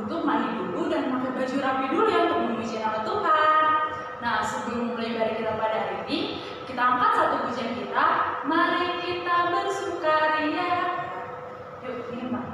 untuk mandi dulu dan pakai baju rapi dulu ya untuk memuji nama Tuhan. Nah, sebelum mulai ibadah kita pada hari ini, kita angkat satu pujian kita. Mari kita bersukaria. Yuk, ini Pak.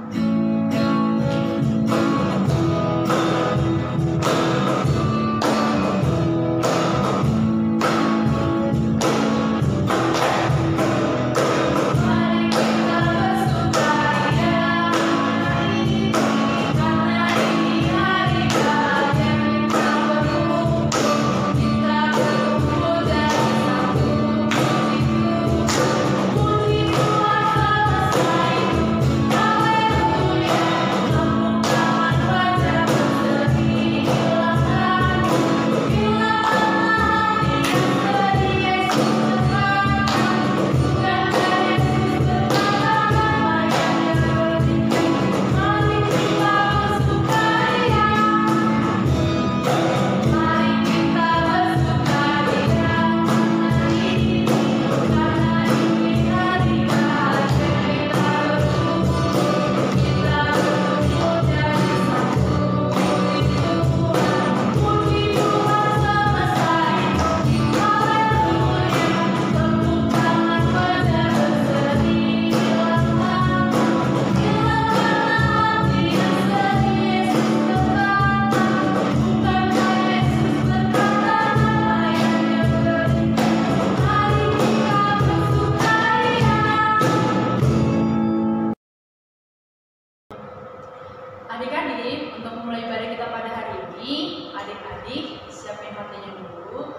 Adik-adik, untuk memulai ibadah kita pada hari ini, adik-adik siapin hatinya dulu,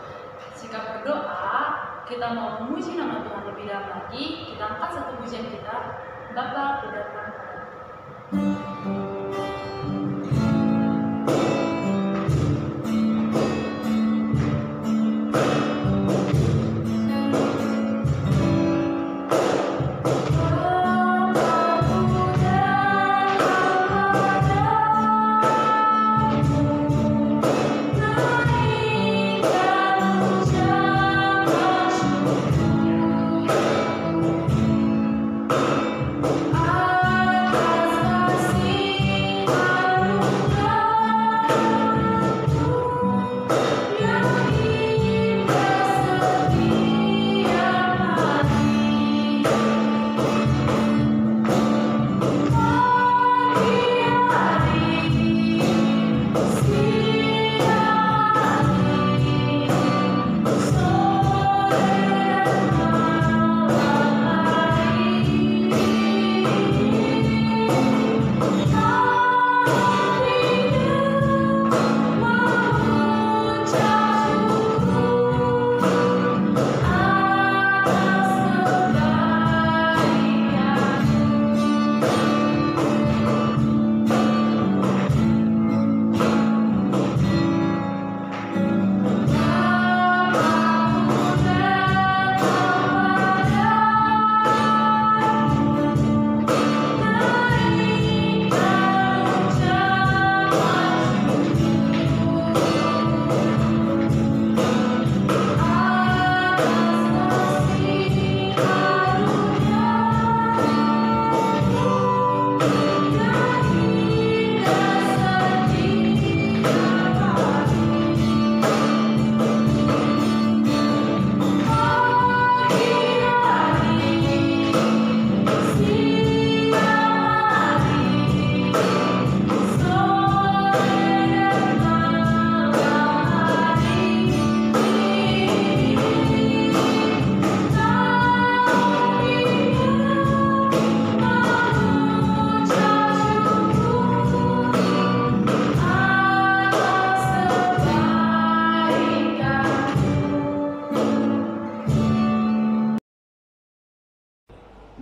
sikap berdoa, kita mau memuji nama Tuhan lebih dalam lagi, kita angkat satu pujian kita, Bapa berdatang padamu.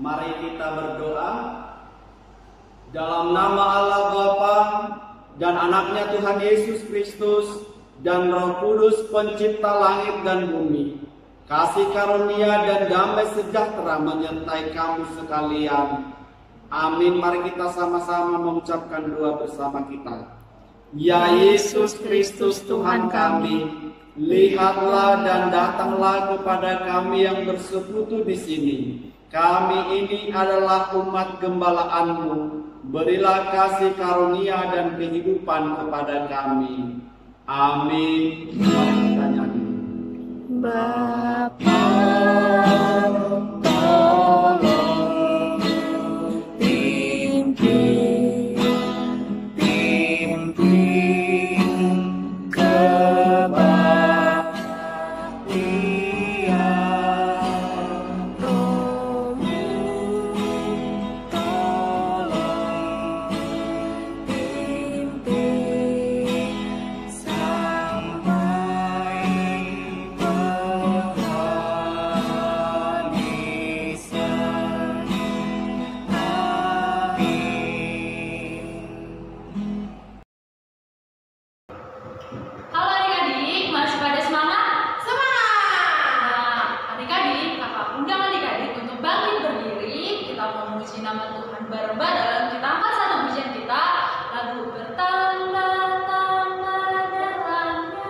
Mari kita berdoa. Dalam nama Allah Bapa dan anaknya Tuhan Yesus Kristus dan Roh Kudus pencipta langit dan bumi, kasih karunia dan damai sejahtera menyertai kamu sekalian. Amin. Mari kita sama-sama mengucapkan doa bersama kita. Ya Yesus Kristus Tuhan kami, lihatlah dan datanglah kepada kami yang bersekutu di sini. Kami ini adalah umat gembala-Mu. berilah kasih karunia dan kehidupan kepada kami. Amin. Mari kita nyanyi. Bapa, tolong pimpin kebaktian Roh-Mu, tolong pimpin sampai penghabisan. Amin. Halo adik-adik, masih pada semangat? Semangat! Nah, adik-adik, kakak undang adik-adik untuk bangkit berdiri. Kita mau memuji nama Tuhan bareng-bareng. Kita angkat satu pujian kita, lagu Bertanda-tanda Darahnya.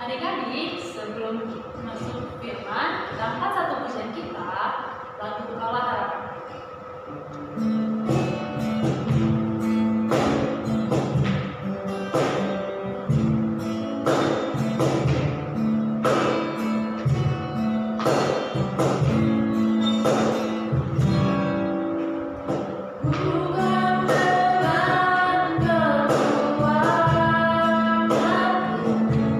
Adik-adik, sebelum masuk firman, kita angkat satu pujian kita, lagu Bukalah Harapan. Bukan dengan kekuatan Tuhan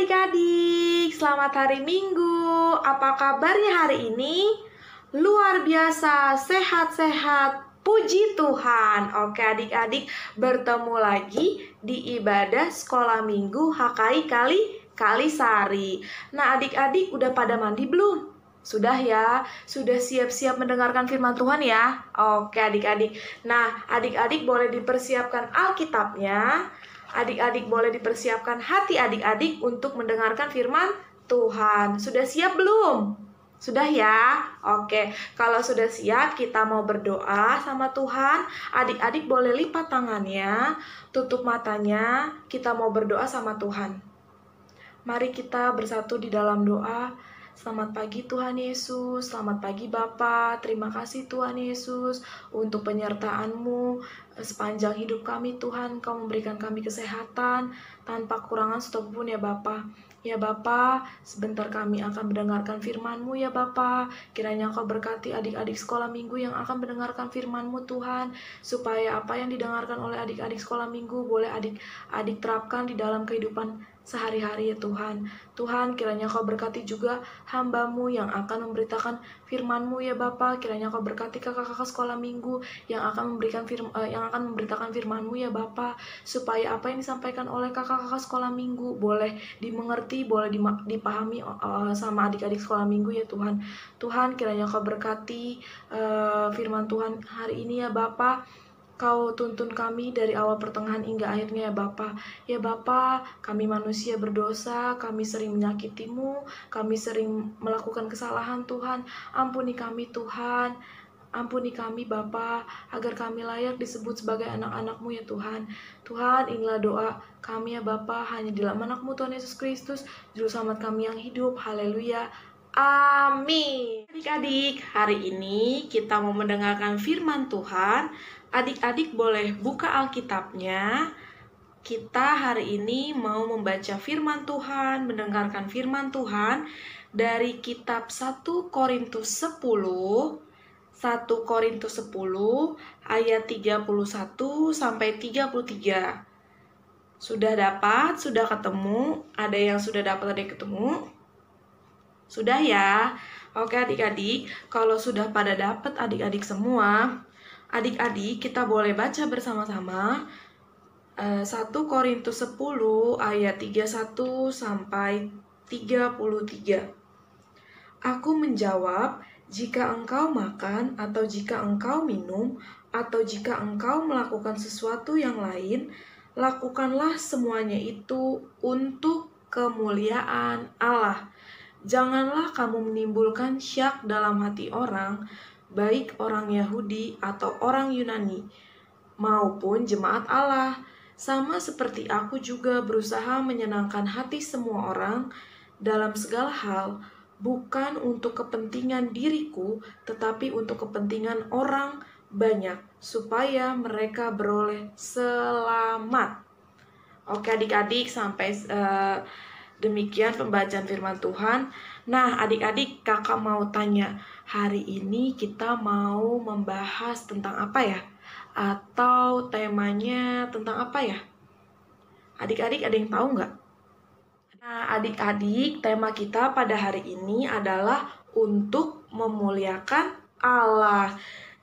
adik-adik, selamat hari Minggu. Apa kabarnya hari ini? Luar biasa, sehat-sehat, puji Tuhan. Oke adik-adik, bertemu lagi di ibadah sekolah minggu HKI Kalisari. Nah adik-adik udah pada mandi belum? Sudah ya, sudah siap-siap mendengarkan firman Tuhan ya? Oke adik-adik. Nah adik-adik boleh dipersiapkan Alkitabnya. Adik-adik boleh dipersiapkan hati adik-adik untuk mendengarkan firman Tuhan. Sudah siap belum? Sudah ya? Oke, kalau sudah siap kita mau berdoa sama Tuhan. Adik-adik boleh lipat tangannya, tutup matanya, kita mau berdoa sama Tuhan. Mari kita bersatu di dalam doa. Selamat pagi Tuhan Yesus, selamat pagi Bapa. Terima kasih Tuhan Yesus untuk penyertaan-Mu sepanjang hidup kami Tuhan. Kau memberikan kami kesehatan tanpa kurangan satupun ya Bapa. Ya Bapa, sebentar kami akan mendengarkan firman-Mu ya Bapa. Kiranya Kau berkati adik-adik sekolah minggu yang akan mendengarkan firman-Mu Tuhan. Supaya apa yang didengarkan oleh adik-adik sekolah minggu boleh adik-adik terapkan di dalam kehidupan sehari-hari ya Tuhan. Tuhan kiranya Kau berkati juga hamba-Mu yang akan memberitakan firman-Mu ya Bapa. Kiranya Kau berkati kakak-kakak sekolah minggu yang akan memberitakan firman-Mu ya Bapa. Supaya apa yang disampaikan oleh kakak-kakak sekolah minggu boleh dimengerti, boleh dipahami sama adik-adik sekolah minggu ya Tuhan. Tuhan kiranya Kau berkati firman Tuhan hari ini ya Bapa. Kau tuntun kami dari awal pertengahan hingga akhirnya ya Bapa. Ya Bapa, kami manusia berdosa, kami sering menyakiti-Mu, kami sering melakukan kesalahan Tuhan. Ampuni kami Tuhan. Ampuni kami Bapa, agar kami layak disebut sebagai anak-anak-Mu ya Tuhan. Tuhan, inilah doa kami ya Bapa, hanya di dalam anak-Mu Tuhan Yesus Kristus, Juru Selamat kami yang hidup. Haleluya. Amin. Adik-adik, hari ini kita mau mendengarkan firman Tuhan. Adik-adik boleh buka Alkitabnya. Kita hari ini mau membaca firman Tuhan, mendengarkan firman Tuhan dari kitab 1 Korintus 10 ayat 31 sampai 33. Sudah dapat? Sudah ketemu? Ada yang sudah dapat, ada yang ketemu? Sudah ya? Oke adik-adik, kalau sudah pada dapat adik-adik semua, adik-adik kita boleh baca bersama-sama 1 Korintus 10 ayat 31 sampai 33. Aku menjawab, jika engkau makan atau jika engkau minum atau jika engkau melakukan sesuatu yang lain, lakukanlah semuanya itu untuk kemuliaan Allah. Janganlah kamu menimbulkan syak dalam hati orang, baik orang Yahudi atau orang Yunani, maupun jemaat Allah. Sama seperti aku juga berusaha menyenangkan hati semua orang dalam segala hal, bukan untuk kepentingan diriku, tetapi untuk kepentingan orang banyak, supaya mereka beroleh selamat. Oke adik-adik, sampai demikian pembacaan firman Tuhan. Nah adik-adik, kakak mau tanya, hari ini kita mau membahas tentang apa ya? Atau temanya tentang apa ya? Adik-adik ada yang tahu nggak? Nah adik-adik, tema kita pada hari ini adalah untuk memuliakan Allah.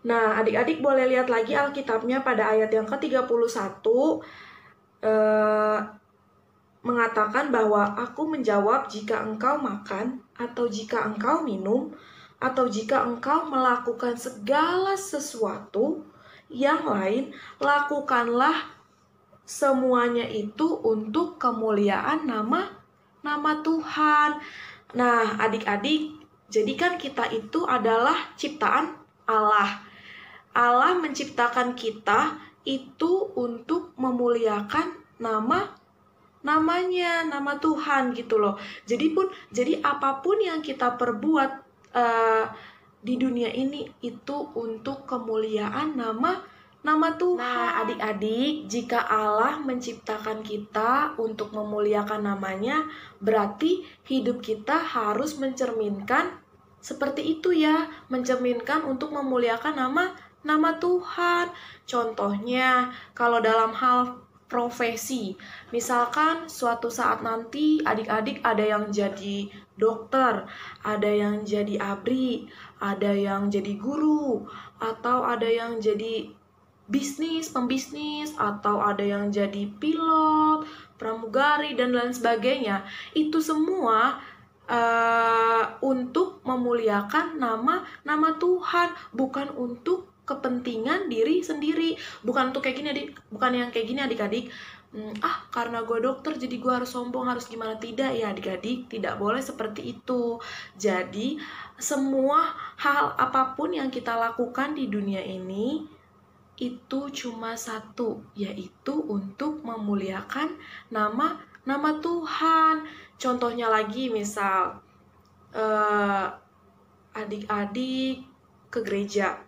Nah adik-adik boleh lihat lagi Alkitabnya pada ayat yang ke-31. Mengatakan bahwa aku menjawab, jika engkau makan atau jika engkau minum atau jika engkau melakukan segala sesuatu yang lain, lakukanlah semuanya itu untuk kemuliaan nama Tuhan. Nah adik-adik, jadikan kita itu adalah ciptaan Allah. Allah menciptakan kita itu untuk memuliakan namanya, nama Tuhan gitu loh. Jadi apapun yang kita perbuat di dunia ini itu untuk kemuliaan nama Tuhan. Nah, adik-adik, jika Allah menciptakan kita untuk memuliakan namanya, berarti hidup kita harus mencerminkan seperti itu ya, mencerminkan untuk memuliakan nama Tuhan. Contohnya, kalau dalam hal profesi. Misalkan suatu saat nanti adik-adik ada yang jadi dokter, ada yang jadi ABRI, ada yang jadi guru, atau ada yang jadi pembisnis, atau ada yang jadi pilot, pramugari, dan lain sebagainya. Itu semua untuk memuliakan nama Tuhan, bukan untuk kepentingan diri sendiri, bukan untuk kayak gini adik-adik. Karena gue dokter jadi gue harus sombong, harus gimana. Tidak ya adik-adik, tidak boleh seperti itu. Jadi semua hal apapun yang kita lakukan di dunia ini itu cuma satu, yaitu untuk memuliakan nama Tuhan. Contohnya lagi, misal adik-adik ke gereja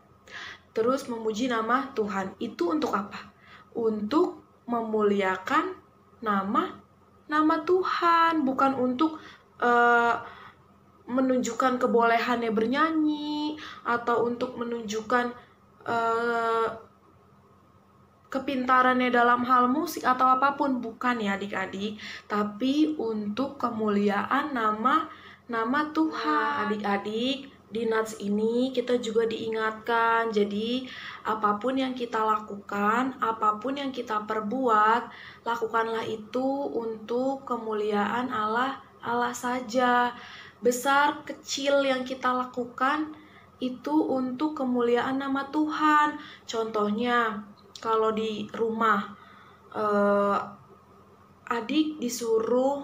terus memuji nama Tuhan, itu untuk apa? Untuk memuliakan nama Tuhan, bukan untuk menunjukkan kebolehannya bernyanyi, atau untuk menunjukkan kepintarannya dalam hal musik atau apapun, bukan ya adik-adik, tapi untuk kemuliaan nama Tuhan. Adik-adik, di Nats ini kita juga diingatkan, jadi apapun yang kita lakukan, apapun yang kita perbuat, lakukanlah itu untuk kemuliaan Allah saja. Besar kecil yang kita lakukan itu untuk kemuliaan nama Tuhan. Contohnya, kalau di rumah adik disuruh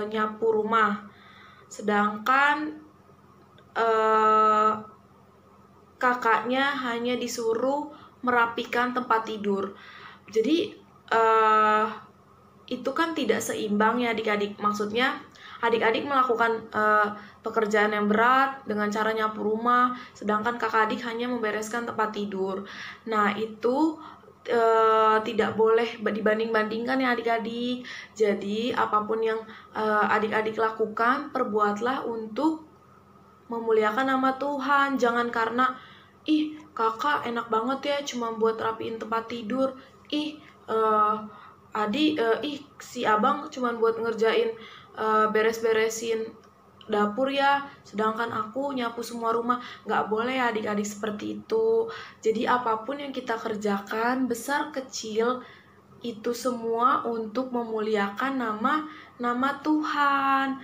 nyapu rumah, sedangkan kakaknya hanya disuruh merapikan tempat tidur. Jadi itu kan tidak seimbang ya adik-adik. Maksudnya adik-adik melakukan pekerjaan yang berat dengan cara nyapu rumah, sedangkan kakak adik hanya membereskan tempat tidur. Nah, itu tidak boleh dibanding-bandingkan ya adik-adik. Jadi apapun yang adik-adik lakukan, perbuatlah untuk memuliakan nama Tuhan. Jangan karena kakak enak banget ya cuma buat rapiin tempat tidur, si abang cuma buat ngerjain beres-beresin dapur ya, sedangkan aku nyapu semua rumah. Nggak boleh ya adik-adik seperti itu. Jadi apapun yang kita kerjakan, besar kecil, itu semua untuk memuliakan nama Tuhan.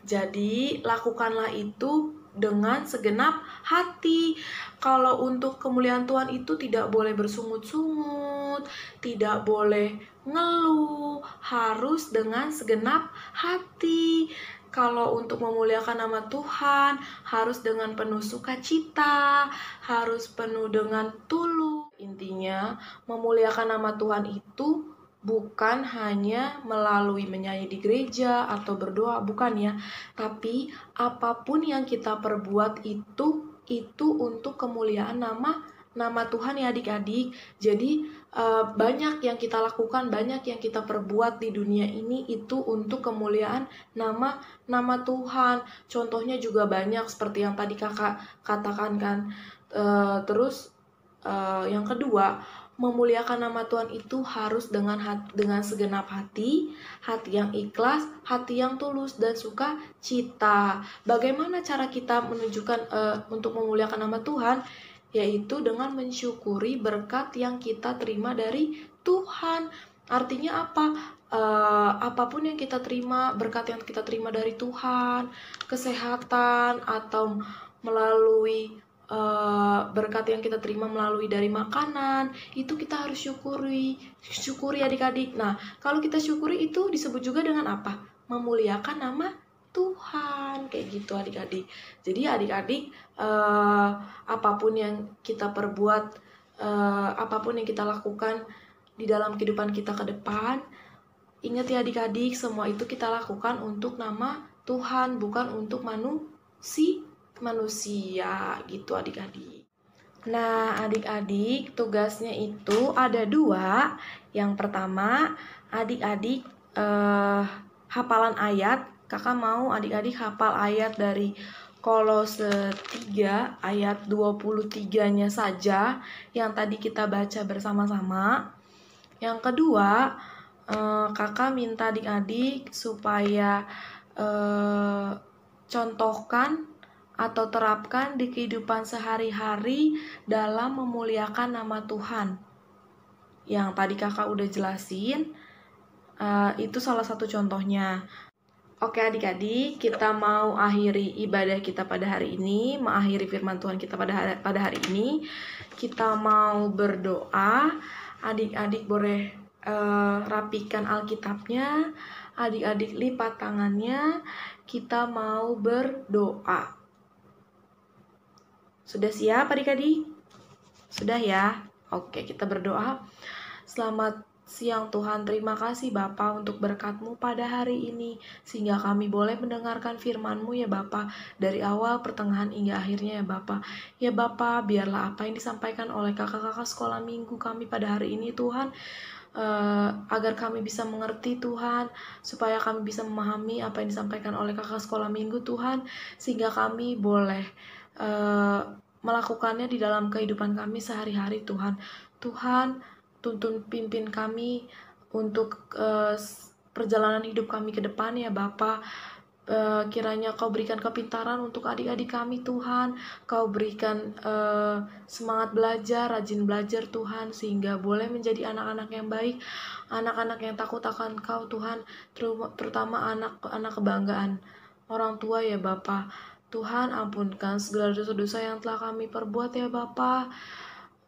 Jadi lakukanlah itu dengan segenap hati. Kalau untuk kemuliaan Tuhan itu tidak boleh bersungut-sungut, tidak boleh ngeluh, harus dengan segenap hati. Kalau untuk memuliakan nama Tuhan, harus dengan penuh sukacita, harus penuh dengan tulus. Intinya, memuliakan nama Tuhan itu bukan hanya melalui menyanyi di gereja atau berdoa, bukan ya. Tapi apapun yang kita perbuat itu untuk kemuliaan nama Tuhan ya adik-adik. Jadi banyak yang kita lakukan, banyak yang kita perbuat di dunia ini itu untuk kemuliaan nama Tuhan. Contohnya juga banyak seperti yang tadi kakak katakan kan. Terus yang kedua, memuliakan nama Tuhan itu harus dengan segenap hati yang ikhlas, hati yang tulus dan sukacita. Bagaimana cara kita menunjukkan untuk memuliakan nama Tuhan? Yaitu dengan mensyukuri berkat yang kita terima dari Tuhan. Artinya apa? Apapun yang kita terima, berkat yang kita terima dari Tuhan, kesehatan atau melalui berkat yang kita terima melalui dari makanan, itu kita harus syukuri adik-adik. Nah, kalau kita syukuri itu disebut juga dengan apa? Memuliakan nama Tuhan, kayak gitu adik-adik. Jadi adik-adik, apapun yang kita perbuat, apapun yang kita lakukan di dalam kehidupan kita ke depan, ingat ya adik-adik, semua itu kita lakukan untuk nama Tuhan, bukan untuk manusia gitu adik-adik. Nah adik-adik, tugasnya itu ada 2. Yang pertama, adik-adik hafalan ayat. Kakak mau adik-adik hafal ayat dari Kolose 3 ayat 23-nya saja yang tadi kita baca bersama-sama. Yang kedua, kakak minta adik-adik supaya contohkan atau terapkan di kehidupan sehari-hari dalam memuliakan nama Tuhan. Yang tadi kakak udah jelasin, itu salah satu contohnya. Oke adik-adik, kita mau akhiri ibadah kita pada hari ini, mengakhiri firman Tuhan kita pada hari ini. Kita mau berdoa. Adik-adik boleh rapikan Alkitabnya, adik-adik lipat tangannya. Kita mau berdoa. Sudah siap adik-adik? Sudah ya? Oke, kita berdoa. Selamat siang Tuhan, terima kasih Bapa untuk berkat-Mu pada hari ini, sehingga kami boleh mendengarkan firman-Mu ya Bapa, dari awal, pertengahan, hingga akhirnya ya Bapa. Ya Bapa, biarlah apa yang disampaikan oleh kakak-kakak sekolah minggu kami pada hari ini Tuhan, agar kami bisa mengerti Tuhan, supaya kami bisa memahami apa yang disampaikan oleh kakak sekolah minggu Tuhan, sehingga kami boleh melakukannya di dalam kehidupan kami sehari-hari Tuhan. Tuhan, tuntun pimpin kami untuk perjalanan hidup kami ke depan ya Bapa. Kiranya Kau berikan kepintaran untuk adik-adik kami Tuhan. Kau berikan semangat belajar, rajin belajar Tuhan, sehingga boleh menjadi anak-anak yang baik, anak-anak yang takut akan Kau Tuhan, terutama anak-anak kebanggaan orang tua ya Bapa. Tuhan, ampunkan segala dosa-dosa yang telah kami perbuat ya Bapa,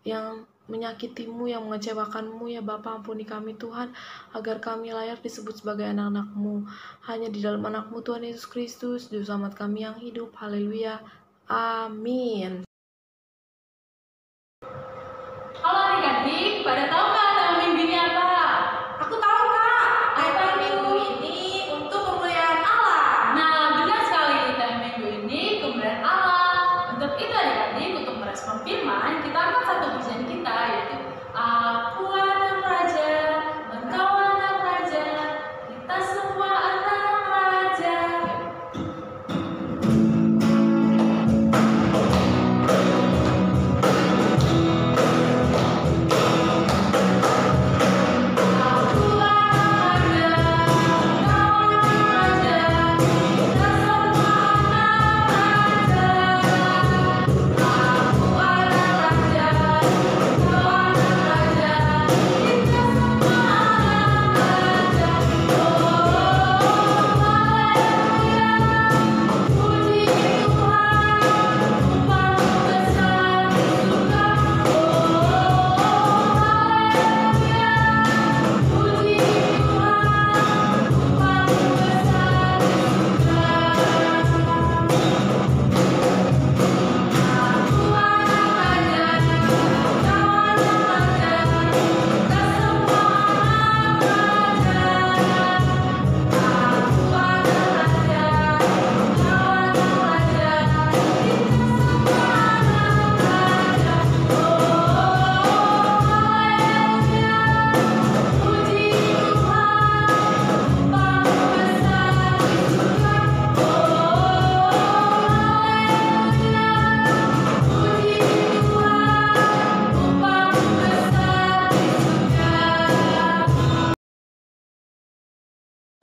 yang menyakitimu, yang mengecewakanmu ya Bapa. Ampuni kami Tuhan, agar kami layak disebut sebagai anak-anak-Mu. Hanya di dalam anak-Mu Tuhan Yesus Kristus, Juru Selamat kami yang hidup. Haleluya. Amin. Halo adik-adik, pada tahu nggak tema minggu ini apa? Aku tahu Kak, tema minggu ini untuk kemuliaan Allah. Nah, benar sekali, tema minggu ini kemuliaan Allah. Untuk itu adik-adik, untuk merespon firman, kita angkat satu pujian kita, yaitu Aku anak raja, engkau anak raja, kita semua anak raja.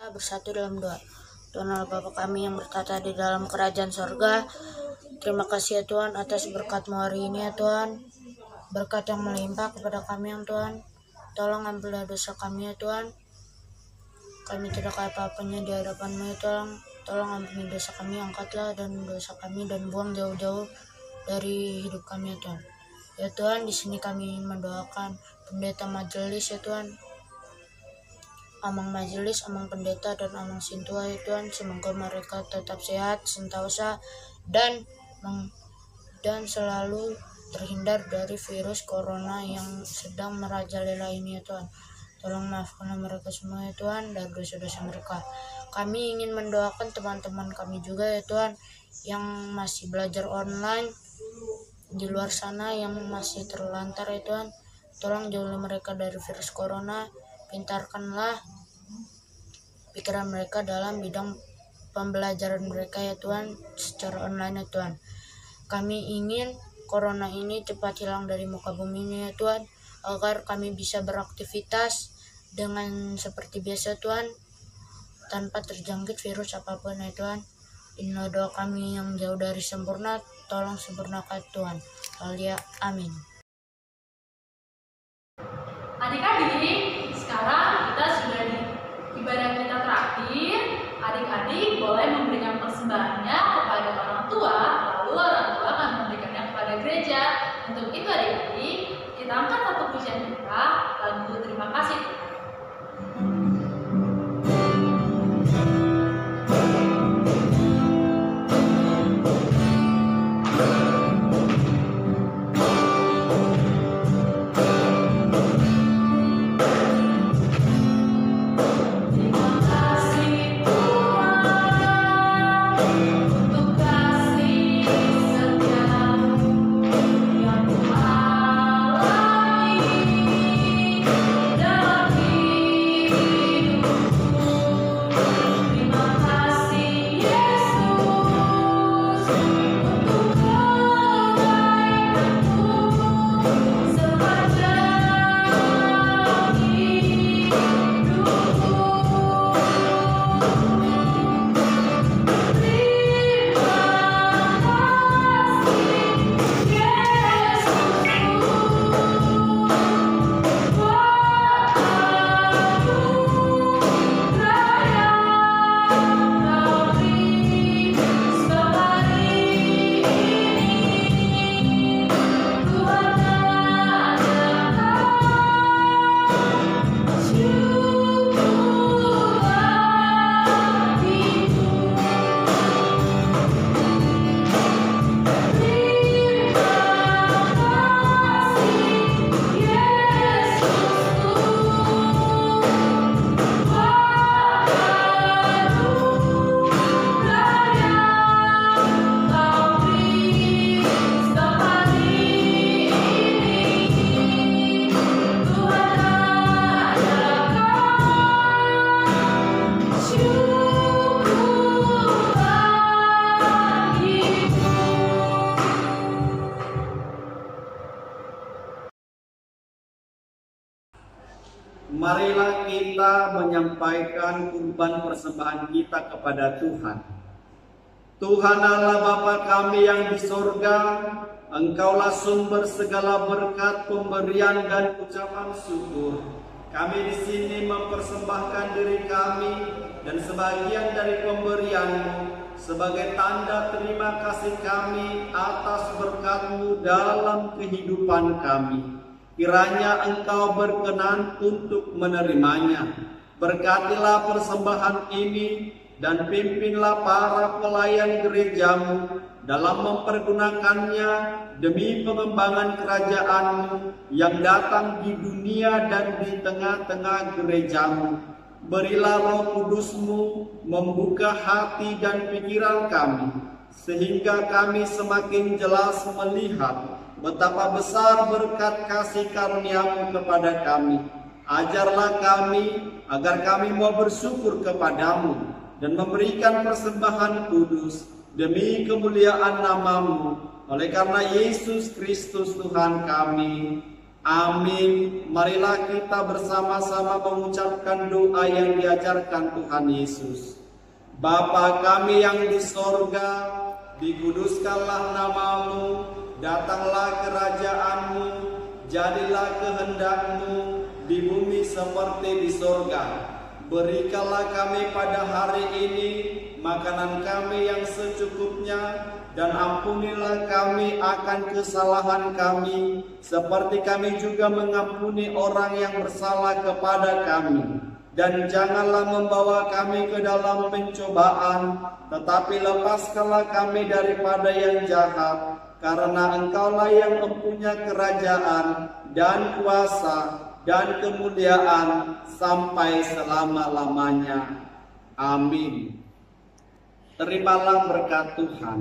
Bersatu dalam doa. Tuhan Allah Bapa kami yang bertata di dalam kerajaan sorga, terima kasih ya Tuhan atas berkat-Mu hari ini ya Tuhan, berkat yang melimpah kepada kami yang Tuhan. Tolong ampunilah dosa kami ya Tuhan, kami tidak ada apa-apanya di hadapan-Mu ya Tuhan. Tolong ampuni dosa kami, angkatlah dan dosa kami dan buang jauh-jauh dari hidup kami ya Tuhan. Ya Tuhan, di sini kami mendoakan pendeta majelis ya Tuhan, amang majelis, amang pendeta, dan amang sintua ya Tuhan. Semoga mereka tetap sehat sentosa dan selalu terhindar dari virus corona yang sedang merajalela ini ya Tuhan. Tolong maafkanlah mereka semua ya Tuhan dan dosa-dosa mereka. Kami ingin mendoakan teman-teman kami juga ya Tuhan, yang masih belajar online di luar sana, yang masih terlantar ya Tuhan. Tolong jauhi mereka dari virus corona. Pintarkanlah pikiran mereka dalam bidang pembelajaran mereka ya Tuhan, secara online ya Tuhan. Kami ingin corona ini cepat hilang dari muka bumi ini ya Tuhan. agar kami bisa beraktivitas dengan seperti biasa Tuhan, tanpa terjangkit virus apapun ya Tuhan. Inilah doa kami yang jauh dari sempurna, tolong sempurnakan Tuhan. Haleluya, amin. Adik-adik, sekarang kita sudah di ibadah kita terakhir. Adik-adik boleh memberikan persembahannya kepada orang tua, lalu orang tua akan memberikannya kepada gereja. Untuk itu adik-adik, kita angkat satu pujian kita, lagu terima kasih Tuhan. Marilah kita menyampaikan kurban persembahan kita kepada Tuhan. Tuhan Allah Bapa kami yang di sorga, Engkaulah sumber segala berkat, pemberian dan ucapan syukur. Kami di sini mempersembahkan diri kami dan sebagian dari pemberian-Mu sebagai tanda terima kasih kami atas berkat-Mu dalam kehidupan kami. Kiranya Engkau berkenan untuk menerimanya. Berkatilah persembahan ini dan pimpinlah para pelayan gereja-Mu dalam mempergunakannya demi pengembangan kerajaan-Mu yang datang di dunia dan di tengah-tengah gereja-Mu. Berilah Roh Kudus-Mu membuka hati dan pikiran kami, sehingga kami semakin jelas melihat betapa besar berkat kasih karunia-Mu kepada kami. Ajarlah kami agar kami mau bersyukur kepadamu dan memberikan persembahan kudus demi kemuliaan nama-Mu. Oleh karena Yesus Kristus Tuhan kami. Amin. Marilah kita bersama-sama mengucapkan doa yang diajarkan Tuhan Yesus. Bapa kami yang di sorga, dikuduskanlah nama-Mu, datanglah kerajaan-Mu, jadilah kehendak-Mu di bumi seperti di sorga. Berikanlah kami pada hari ini makanan kami yang secukupnya, dan ampunilah kami akan kesalahan kami, seperti kami juga mengampuni orang yang bersalah kepada kami. Dan janganlah membawa kami ke dalam pencobaan, tetapi lepaskanlah kami daripada yang jahat. Karena Engkaulah yang mempunyai kerajaan dan kuasa dan kemuliaan sampai selama-lamanya. Amin. Terimalah berkat Tuhan.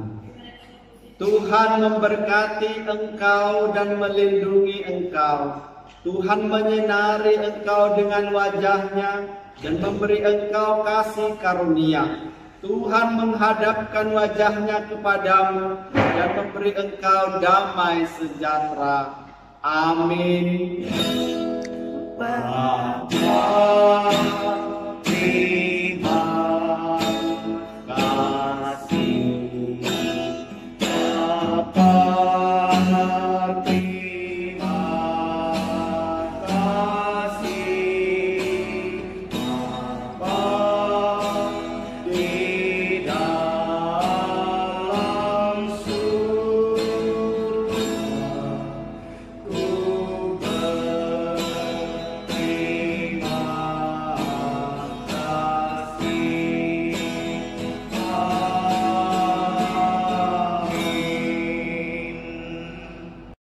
Tuhan memberkati engkau dan melindungi engkau. Tuhan menyinari engkau dengan wajahnya dan memberi engkau kasih karunia. Tuhan menghadapkan wajahnya kepadamu dan memberi engkau damai sejahtera. Amin. Bapa